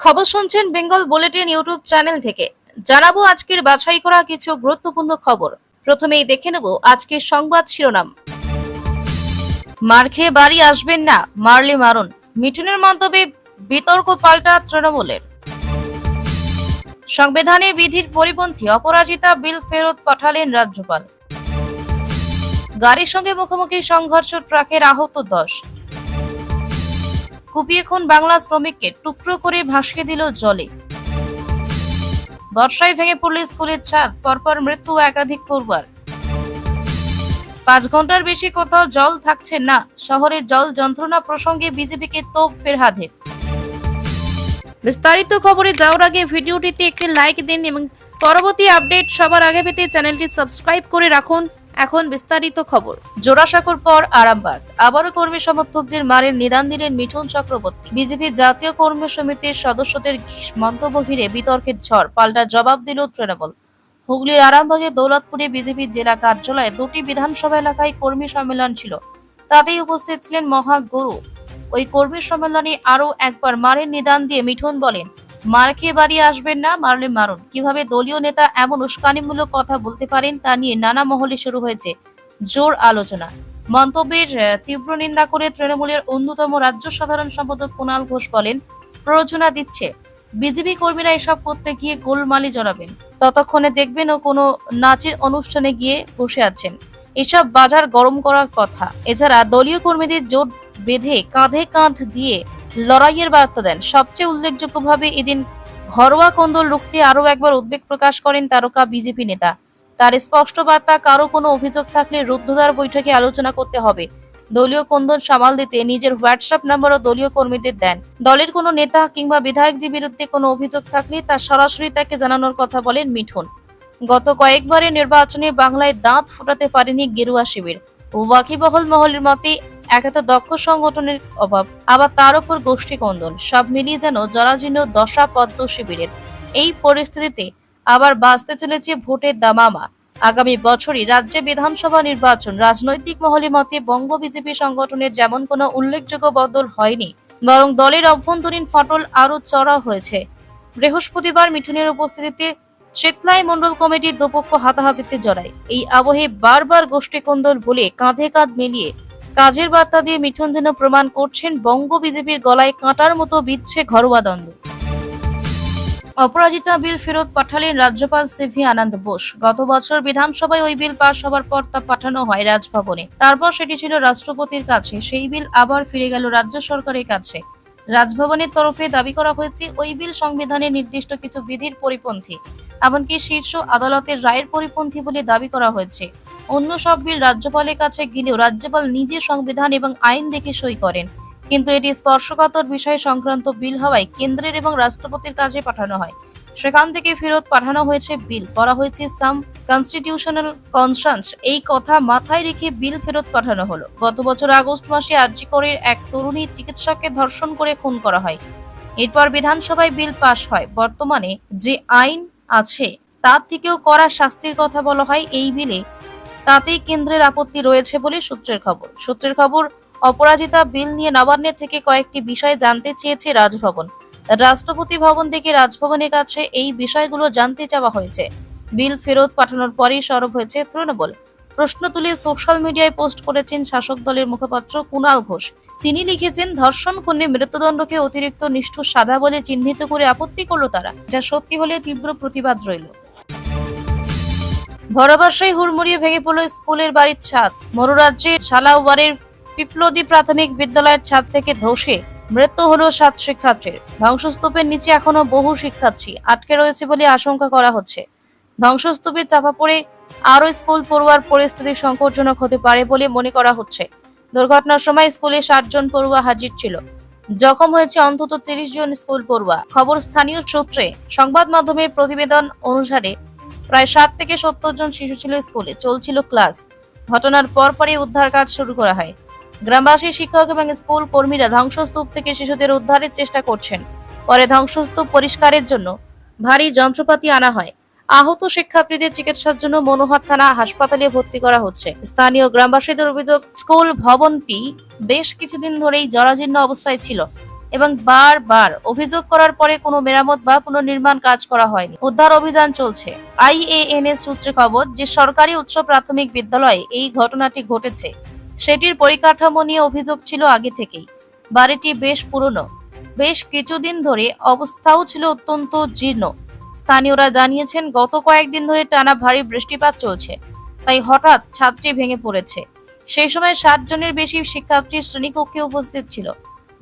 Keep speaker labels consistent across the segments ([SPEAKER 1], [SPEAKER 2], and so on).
[SPEAKER 1] খবর শুনছেন Bengal bulletin YouTube channel থেকে। জানাবো আজকের বাছাই করা কিছু গুরুত্বপূর্ণ খবর। প্রথমেই দেখে নেব আজকের সংবাদ শিরোনাম। মার খেয়ে বাড়ি আসবেন না, মারলে মারুন, মিঠুনের মন্তব্যে বিতর্ক পাল্টা তৃণমূলের। সংবিধানের বিধির পরিপন্থী অপরাজিতা বিল ফেরত পাঠালেন রাজ্যপাল। গাড়ির সঙ্গে মুখোমুখি সংঘর্ষ, ট্রাকের আহত 10। কুপিয়ে খুন বাংলা শ্রমিককে টুকরো করে ভাসিয়ে দিল জলে। বর্ষায় ভেঙে পড়ল স্কুলের ছাদ, পরপর মৃত্যু একাধিক পড়ুয়ার। 5 ঘন্টার বেশি কোথাও জল থাকছে না, শহরে জল যন্ত্রণা প্রসঙ্গে বিজেপিকে তোপ ফেরহাদের। বিস্তারিত খবরে যাওয়ার আগে ভিডিওটিতে একটি লাইক দিন এবং পরবর্তী আপডেট সবার আগে পেতে চ্যানেলটি সাবস্ক্রাইব করে রাখুন। এখন বিস্তারিত খবর। জোড়াসাঁকোর পর আরামবাগ, আবারও কর্মী সমর্থকদের মারের নিদান দিলেন মিঠুন চক্রবর্তী। বিজেপির জাতীয় কর্মী সমিতির সদস্যদের মন্তব্য ঘিরে বিতর্কের ঝড়, পাল্টা জবাব দিল তৃণমূল। হুগলির আরামবাগে দৌলতপুরে বিজেপির জেলা কার্যালয়ে 2টি বিধানসভা এলাকায় কর্মী সম্মেলন ছিল। তাতেই উপস্থিত ছিলেন মহাগুরু। ওই কর্মী সম্মেলনে আরও একবার মারের নিদান দিয়ে মিঠুন বলেন, মার খেয়ে বাড়ি আসবেন না, মারলে মারুন। কিভাবে দলীয় নেতা এমন উস্কানিমূলক কথা বলতে পারেন তা নিয়ে নানা মহলে শুরু হয়েছে জোর আলোচনা। মন্তব্যের তীব্র নিন্দা করে তৃণমূলের অন্যতম রাজ্য সাধারণ সম্পাদক কুণাল ঘোষ বলেন, প্ররোচনা দিচ্ছে। বিজেপি কর্মীরা এসব করতে গিয়ে গোলমালি জড়াবেন, ততক্ষণে দেখবেন ও কোনো নাচের অনুষ্ঠানে গিয়ে বসে আছেন। এসব বাজার গরম করার কথা। এছাড়া দলীয় কর্মীদের জোট বেঁধে কাঁধে কাঁধ দিয়ে লড়াইয়ের বার্তা দেন। সবচেয়ে উল্লেখযোগ্যভাবে এদিন ঘরোয়া কোন্দল রুখতে আরও একবার উদ্বেগ প্রকাশ করেন তারকা বিজেপি নেতা। তার স্পষ্ট বার্তা, কারো কোনো অভিযোগ থাকলে রুদ্ধদ্বার বৈঠকে আলোচনা করতে হবে। দলীয় কোন্দল সামাল দিতে নিজের হোয়াটসঅ্যাপ নম্বরও দলীয় কর্মীদের দেন। দলের কোনো নেতা কিংবা বিধায়কদের বিরুদ্ধে কোনো অভিযোগ থাকলে তা সরাসরি তাকে জানানোর কথা বলেন মিঠুন। গত কয়েকবারের নির্বাচনে বাংলায় দাঁত ফোটাতে পারেনি গেরুয়া শিবির। ওয়াকিবহল মহলের মতে একে তো দক্ষ সংগঠনের অভাব, আবার তার উপর গোষ্ঠী কন্দল, সব মিলিয়ে যেন জরাজীর্ণ দশা পদ্ম শিবিরের। এই পরিস্থিতিতে আবার বাঁচতে চলেছে ভোটের দামামা। আগামী বছরই রাজ্যে বিধানসভা নির্বাচন। রাজনৈতিক মহলের মতে বঙ্গ বিজেপি সংগঠনের যেমন কোনো উল্লেখযোগ্য বদল হয়নি, বরং দলের অভ্যন্তরীণ ফাটল আরো চড়া হয়েছে। বৃহস্পতিবার মিঠুনের উপস্থিতিতে চেতলাই মন্ডল কমিটির দুপক্ষ হাতাহাতিতে জড়ায়। এই আবহে বারবার গোষ্ঠী কন্দল বলে কাঁধে কাঁধ মিলিয়ে কাজের বার্তা দিয়ে মিঠুন যেন প্রমাণ করছেন বঙ্গ বিজেপির গলায় কাঁটার মতো বিচ্ছে ঘরোয়া দ্বন্দ্ব। অপরাজিতা বিল ফেরত পাঠালেন রাজ্যপাল সিভি আনন্দ বোস। গত বছর বিধানসভায় ওই বিল পাশ হওয়ার পর তা পাঠানো হয় রাজভবনে। তারপর সেটি ছিল রাষ্ট্রপতির কাছে। সেই বিল আবার ফিরে গেল রাজ্য সরকারের কাছে। রাজভবনের তরফে দাবি করা হয়েছে ওই বিল সংবিধানে নির্দিষ্ট কিছু বিধির পরিপন্থী, এমনকি শীর্ষ আদালতের রায়ের পরিপন্থী বলে দাবি করা হয়েছে। অন্য সব বিল রাজ্যপালের কাছে গেলেও রাজ্যপাল নিজে সংবিধান এবং আইন দেখে সই করেন, কিন্তু এটি স্পর্শকাতর বিষয় সংক্রান্ত বিল হওয়ায় কেন্দ্রের এবং রাষ্ট্রপতির কাছে পাঠানো হয়। সেখান থেকে ফেরত পাঠানো হয়েছে বিল। বলা হয়েছে সাম কনস্টিটিউশনাল কনসার্নস। এই কথা মাথায় রেখে বিল ফেরত পাঠানো হলো। গত বছর আগস্ট মাসে আরজিকরের এক তরুণী চিকিৎসককে ধর্ষণ করে খুন করা হয়। এরপর বিধানসভায় বিল পাশ হয়। বর্তমানে যে আইন আছে তার থেকেও কড়া শাস্তির কথা বলা হয় এই বিলে। তাতেই কেন্দ্রের আপত্তি রয়েছে বলে সূত্রের খবর অপরাজিতা বিল নিয়ে নবান্নের থেকে কয়েকটি বিষয় জানতে চেয়েছে রাজভবন। রাষ্ট্রপতি ভবন থেকে রাজভবনের কাছে এই বিষয়গুলো জানতে চাওয়া হয়েছে। বিল ফেরত পাঠানোর পরেই সরব হয়েছে তৃণমূল। প্রশ্ন তুলে সোশ্যাল মিডিয়ায় পোস্ট করেছেন শাসক দলের মুখপাত্র কুণাল ঘোষ। তিনি লিখেছেন, ধর্ষণ খুনে মৃত্যুদণ্ডকে অতিরিক্ত নিষ্ঠুর সাজা বলে চিহ্নিত করে আপত্তি করল তারা। এটা সত্যি হলে তীব্র প্রতিবাদ রইল। ভরবর্ষায় হুড়মুড়িয়ে ভেঙে পড়ল স্কুলের বাড়ির ছাদ। মরুরাজ্যের শালাওয়ারের পিপলদি প্রাথমিক বিদ্যালয়ের ছাদ থেকে ধসে মৃত্যু হলো 7 শিক্ষার্থীর। ধ্বংসস্তূপের নিচে এখনো বহু শিক্ষার্থী আটকে রয়েছে বলে আশঙ্কা করা হচ্ছে। ধ্বংসস্তূপে চাপা পড়ে আরো স্কুল পড়ুয়ার পরিস্থিতি সংকটজনক হতে পারে বলে মনে করা হচ্ছে। দুর্ঘটনার সময় স্কুলে 60 জন পড়ুয়া হাজির ছিল। জখম হয়েছে অন্তত 30 জন স্কুল পড়ুয়া। খবর স্থানীয় সূত্রে। সংবাদ মাধ্যমের প্রতিবেদন অনুসারে প্রায় 60 থেকে 70 জন শিশু ছিল স্কুলে, চলছিল ক্লাস। ঘটনার পরপরই উদ্ধার কাজ শুরু করা হয়। গ্রামবাসী, শিক্ষক এবং স্কুল কর্মীরা ধ্বংসস্তূপ থেকে শিশুদের উদ্ধারের চেষ্টা করছেন। পরে ধ্বংসস্তূপ পরিষ্কারের জন্য ভারী যন্ত্রপাতি আনা হয়। আহত শিক্ষার্থীদের চিকিৎসার জন্য মনোহর থানা হাসপাতালে ভর্তি করা হচ্ছে। স্থানীয় গ্রামবাসীদের অভিযোগ, স্কুল ভবনটি বেশ কিছুদিন ধরেই জরাজীর্ণ অবস্থায় ছিল। এবং বারবার অভিযোগ করার পরে কোনো মেরামত বা পুনর্নির্মাণ কাজ করা হয়নি। উদ্ধার অভিযান চলছে। IANS সূত্রে খবর, যে সরকারি উচ্চ প্রাথমিক বিদ্যালয়ে এই ঘটনাটি ঘটেছে সেটির পরিকাঠামো নিয়ে অভিযোগ ছিল আগে থেকেই। বাড়িটি বেশ পুরনো, বেশ কিছুদিন ধরে অবস্থাও ছিল অত্যন্ত জীর্ণ। স্থানীয়রা জানিয়েছেন, গত কয়েকদিন ধরে টানা ভারী বৃষ্টিপাত চলছে, তাই হঠাৎ ছাদটি ভেঙে পড়েছে। সেই সময় 60 জনের বেশি শিক্ষার্থী শ্রেণীকক্ষে উপস্থিত ছিল।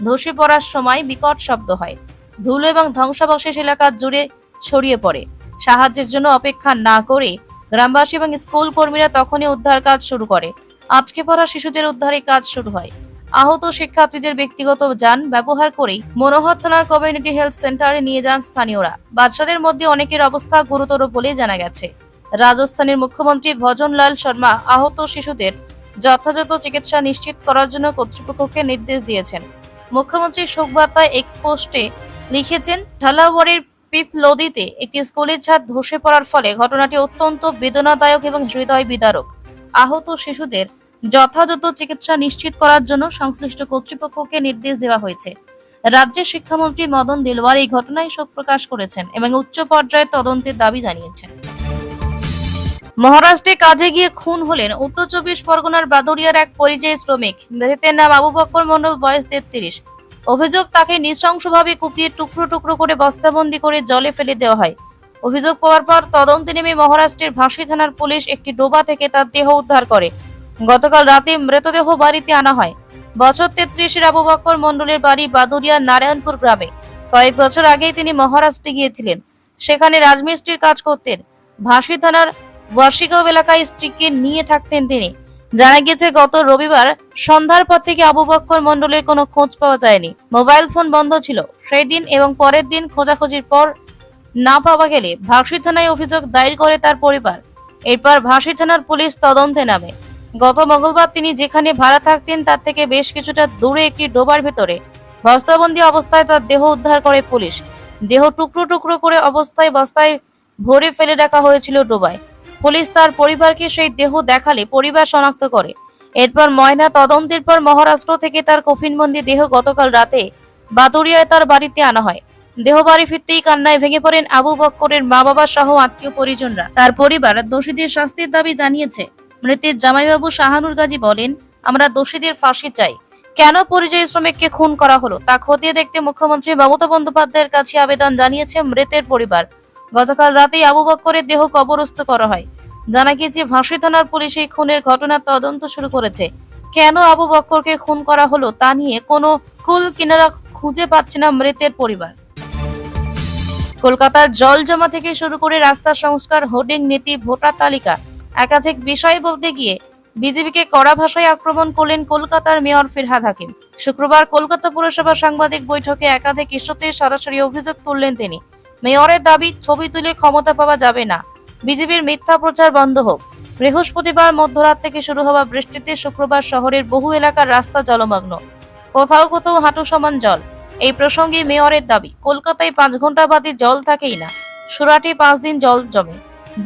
[SPEAKER 1] ধসে পড়ার সময় বিকট শব্দ হয়, ধুলো এবং ধ্বংসাবশেষ এলাকা জুড়ে ছড়িয়ে পড়ে। সাহায্যের জন্য অপেক্ষা না করে গ্রামবাসী এবং স্কুল কর্মীরা তখনই উদ্ধার কাজ শুরু করে। আটকে পড়া শিশুদের উদ্ধারে কাজ শুরু হয়। আহত শিক্ষার্থীদের ব্যক্তিগত যান ব্যবহার করেই মনোহর থানার কমিউনিটি হেলথ সেন্টারে নিয়ে যান স্থানীয়রা। বাচ্চাদের মধ্যে অনেকের অবস্থা গুরুতর বলে জানা গেছে। রাজস্থানের মুখ্যমন্ত্রী ভজনলাল শর্মা আহত শিশুদের যথাযথ চিকিৎসা নিশ্চিত করার জন্য কর্তৃপক্ষকে নির্দেশ দিয়েছেন। মুখ্যমন্ত্রী শোকবার্তায় এক্স পোস্টে লিখেছেন, ঝালাওয়াড়ের পিপলদিতে একটি স্কুলের ছাদ ধসে পড়ার ফলে ঘটনাটি অত্যন্ত বেদনাদায়ক এবং হৃদয় বিদারক। আহত শিশুদের যথাযথ চিকিৎসা নিশ্চিত করার জন্য সংশ্লিষ্ট কর্তৃপক্ষকে নির্দেশ দেওয়া হয়েছে। রাজ্যের শিক্ষামন্ত্রী মদন দিলওয়ার এই ঘটনায় শোক প্রকাশ করেছেন এবং উচ্চ পর্যায়ে তদন্তের দাবি জানিয়েছেন। মহারাষ্ট্রে কাজে গিয়ে খুন হলেন উত্তর 24 পরগনার বাদুড়িয়ার এক পরিযায়ী শ্রমিক। মৃতের নাম আবু বক্কর মণ্ডল, বয়স 33। অভিযোগ, তাকে নৃশংসভাবে কুপিয়ে টুকরো টুকরো করে বস্তাবন্দি করে জলে ফেলে দেওয়া হয়। অভিযোগ পাওয়ার পর তদন্তে নেমে মহারাষ্ট্রের ভাসি থানার পুলিশ একটি ডোবা থেকে তার দেহ উদ্ধার করে। গতকাল রাতে মৃতদেহ বাড়িতে আনা হয়। বছর 33-এর আবু বক্কর মণ্ডলের বাড়ি বাদুড়িয়ার নারায়ণপুর গ্রামে। কয়েক বছর আগেই তিনি মহারাষ্ট্রে গিয়েছিলেন, সেখানে রাজমিস্ত্রির কাজ করতেন। ভাসি থানার ওয়াশিগাঁও এলাকায় স্ত্রীকে নিয়ে থাকতেন তিনি। জানা গেছে, গত রবিবার সন্ধ্যার পর থেকে আবু বক্কর মণ্ডলের কোনো খোঁজ পাওয়া যায়নি। মোবাইল ফোন বন্ধ ছিল। সেই দিন এবং পরের দিন খোঁজাখুঁজির পর না পাওয়া গেলে ভাসি থানায় অভিযোগ দায়ের করে তার পরিবার। এরপর ভাসি থানার পুলিশ তদন্তে নামে। গত মঙ্গলবার তিনি যেখানে ভাড়া থাকতেন তার থেকে বেশ কিছুটা দূরে একটি ডোবার ভেতরে বস্তাবন্দি অবস্থায় তার দেহ উদ্ধার করে পুলিশ। দেহ টুকরো টুকরো করে বস্তায় ভরে ফেলে রাখা হয়েছিল ডোবায়। পুলিশ তার পরিবারকে সেই দেহ দেখালে পরিবার শনাক্ত করে। এরপর ময়না তদন্তের পর মহারাষ্ট্র থেকে তার কফিনবন্দি দেহ গতকাল রাতে বাদুড়িয়ায় তার বাড়িতে আনা হয়। দেহ বাড়ি ফিরতেই কান্নায় ভেঙে পড়েন আবু বক্করের মা বাবা সহ আত্মীয় পরিজনরা। তার পরিবার দোষীদের শাস্তির দাবি জানিয়েছে। মৃতের জামাইবাবু শাহানুর গাজী বলেন, আমরা দোষীদের ফাঁসি চাই। কেন পরিযায়ী শ্রমিককে খুন করা হলো তা খতিয়ে দেখতে মুখ্যমন্ত্রী মমতা বন্দ্যোপাধ্যায়ের কাছে আবেদন জানিয়েছে মৃতের পরিবার। গতকাল রাতেই আবু বক্করের দেহ কবরস্থ করা হয়। জানা গিয়েছে, ভাসি থানার পুলিশ এই খুনের ঘটনার তদন্ত শুরু করেছে। কেন আবু বক্করকে খুন করা হলো তা নিয়ে কোনো কুল কিনারা খুঁজে পাচ্ছে না মৃতের পরিবার। কলকাতার জল জমা থেকে শুরু করে রাস্তা সংস্কার, হোর্ডিং নীতি, ভোটার তালিকা, একাধিক বিষয় বলতে গিয়ে বিজেপিকে কড়া ভাষায় আক্রমণ করলেন কলকাতার মেয়র ফিরহাদ হাকিম। শুক্রবার কলকাতা পুরসভার সাংবাদিক বৈঠকে একাধিক ইস্যুতে সরাসরি অভিযোগ তুললেন তিনি। মেয়রের দাবি, ছবি তুলে ক্ষমতা পাওয়া যাবে না, বিজেপির মিথ্যা প্রচার বন্ধ হোক। বৃহস্পতিবার মধ্যরাত থেকে শুরু হওয়া বৃষ্টিতে শুক্রবার শহরের বহু এলাকার রাস্তা জলমগ্ন, কোথাও কোথাও হাঁটু সমান জল। এই প্রসঙ্গে মেয়রের দাবি, কলকাতায় 5 ঘন্টা বাদে জল থাকেই না, সুরাটে 5 দিন জল জমে,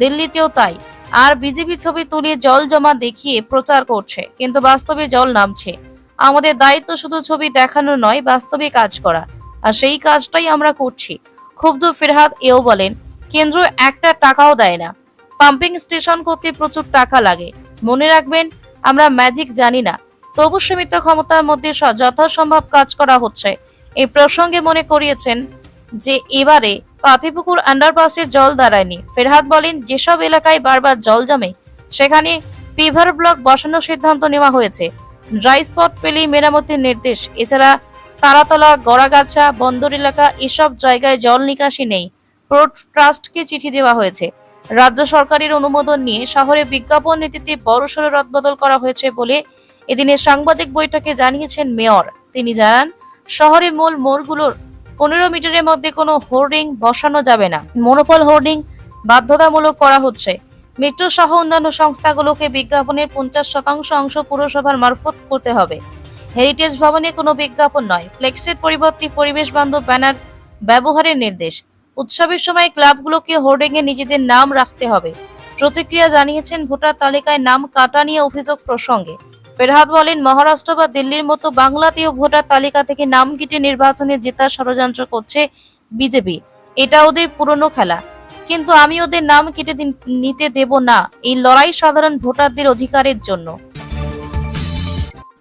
[SPEAKER 1] দিল্লিতেও তাই। আর বিজেপি ছবি তুলে জল জমা দেখিয়ে প্রচার করছে, কিন্তু বাস্তবে জল নামছে। আমাদের দায়িত্ব শুধু ছবি দেখানো নয়, বাস্তবে কাজ করা, আর সেই কাজটাই আমরা করছি। ক্ষুব্ধ ফিরহাদ এও বলেন, কেন্দ্র একটা টাকাও দেয় না, পাম্পিং স্টেশন করতে প্রচুর টাকা লাগে। মনে রাখবেন, আমরা ম্যাজিক জানি না, তবু সীমিত ক্ষমতার মধ্যে যথাসম্ভব কাজ করা হচ্ছে। এই প্রসঙ্গে মনে করিয়েছেন যে এবারে পাথিপুকুর আন্ডারপাসের জল দাঁড়ায়নি। ফিরহাদ বলেন, যেসব এলাকায় বারবার জল জমে সেখানে পিভার ব্লক বসানোর সিদ্ধান্ত নেওয়া হয়েছে। ড্রাই স্পট পেলেই মেরামতের নির্দেশ। এছাড়া তারাতলা, গড়াগাছা, বন্দর এলাকা এসব জায়গায় জল নিকাশি নেই। পোর্ট ট্রাস্টকে চিঠি দেওয়া হয়েছে। রাজ্য সরকারের অনুমোদন নিয়ে শহরে বিজ্ঞাপন নীতিতে বড়সড় রদবদল করা হয়েছে বলে এদিনের সাংবাদিক বৈঠকে জানিয়েছেন মেয়র। তিনি জানান, শহরে মূল মোড়গুলোর 15 মিটারের মধ্যে কোনো হোর্ডিং বসানো যাবে না। মনোপল হোর্ডিং বাধ্যতামূলক করা হচ্ছে। মেট্রো সহ অন্যান্য সংস্থাগুলোকে বিজ্ঞাপনের 50% অংশ পুরসভার মারফত করতে হবে। হেরিটেজ ভবনে কোনো বিজ্ঞাপন নয়, ফ্লেক্সের পরিবর্তে পরিবেশ বান্ধব ব্যানার ব্যবহারের নির্দেশ। উৎসবের সময় ক্লাবগুলোকে হোর্ডিংয়ে নিজেদের নাম রাখতে হবে। প্রতিক্রিয়া জানিয়েছেন ভোটার তালিকায় নাম কাটা নিয়ে অভিযোগ প্রসঙ্গে ফেরহাদ বলেন, মহারাষ্ট্র বা দিল্লির মতো বাংলাতেও ভোটার তালিকা থেকে নাম কেটে নির্বাচনে জেতার ষড়যন্ত্র করছে বিজেপি। এটা ওদের পুরনো খেলা, কিন্তু আমি ওদের নাম কেটে নিতে দেব না। এই লড়াই সাধারণ ভোটারদের অধিকারের জন্য।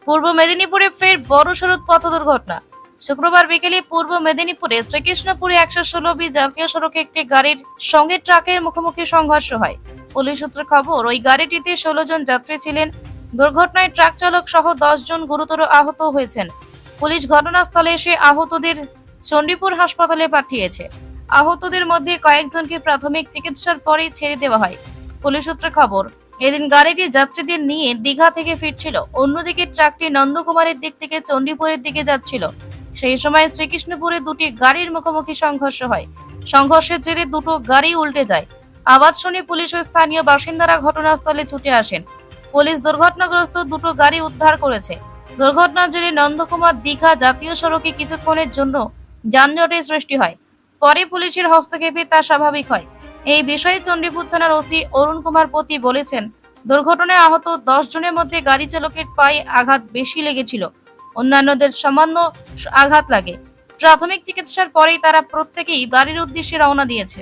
[SPEAKER 1] পূর্ব মেদিনীপুরে ফের বড়সড় পথ দুর্ঘটনা। শুক্রবার বিকেলে পূর্ব মেদিনীপুরে শ্রীকৃষ্ণপুরে 116B জাতীয় সড়কে একটি গাড়ির সঙ্গে ট্রাকের মুখোমুখি সংঘর্ষ হয়। পুলিশ সূত্রে খবর, ওই গাড়িটিতে 16 জন যাত্রী ছিলেন। দুর্ঘটনায় ট্রাক চালক সহ 10 জন গুরুতর আহত হয়েছেন। পুলিশ ঘটনাস্থলে এসে আহতদের চণ্ডীপুর হাসপাতালে পাঠিয়েছে। আহতদের মধ্যে কয়েকজনকে প্রাথমিক চিকিৎসার পরেই ছেড়ে দেওয়া হয়। পুলিশ সূত্রে খবর, এদিন গাড়িটি যাত্রীদের নিয়ে দীঘা থেকে ফিরছিল। অন্যদিকে ট্রাকটি নন্দকুমারের দিক থেকে চণ্ডীপুরের দিকে যাচ্ছিল। সেই সময় শ্রীকৃষ্ণপুরে দুটি গাড়ির মুখোমুখি সংঘর্ষ হয়। সংঘর্ষের জেরে দুটো গাড়ি উল্টে যায়। আওয়াজ শুনে পুলিশ ও স্থানীয় বাসিন্দারা ঘটনাস্থলে ছুটে আসেন। পুলিশ দুর্ঘটনাগ্রস্ত দুটো গাড়ি উদ্ধার করেছে। দুর্ঘটনার জেরে নন্দকুমার দীঘা জাতীয় সড়কে কিছুক্ষণের জন্য যানজটের সৃষ্টি হয়। পরে পুলিশের হস্তক্ষেপে তা স্বাভাবিক হয়। এই বিষয়ে চণ্ডীপুর থানার ওসি অরুণ কুমার পতি বলেছেন, দুর্ঘটনায় আহত 10 জনের মধ্যে গাড়ি চালকের পায়ে আঘাত বেশি লেগেছিল, অন্যান্যদের সামান্য আঘাত লাগে। প্রাথমিক চিকিৎসার পরেই তারা প্রত্যেকেই বাড়ির উদ্দেশ্যে রওনা দিয়েছে।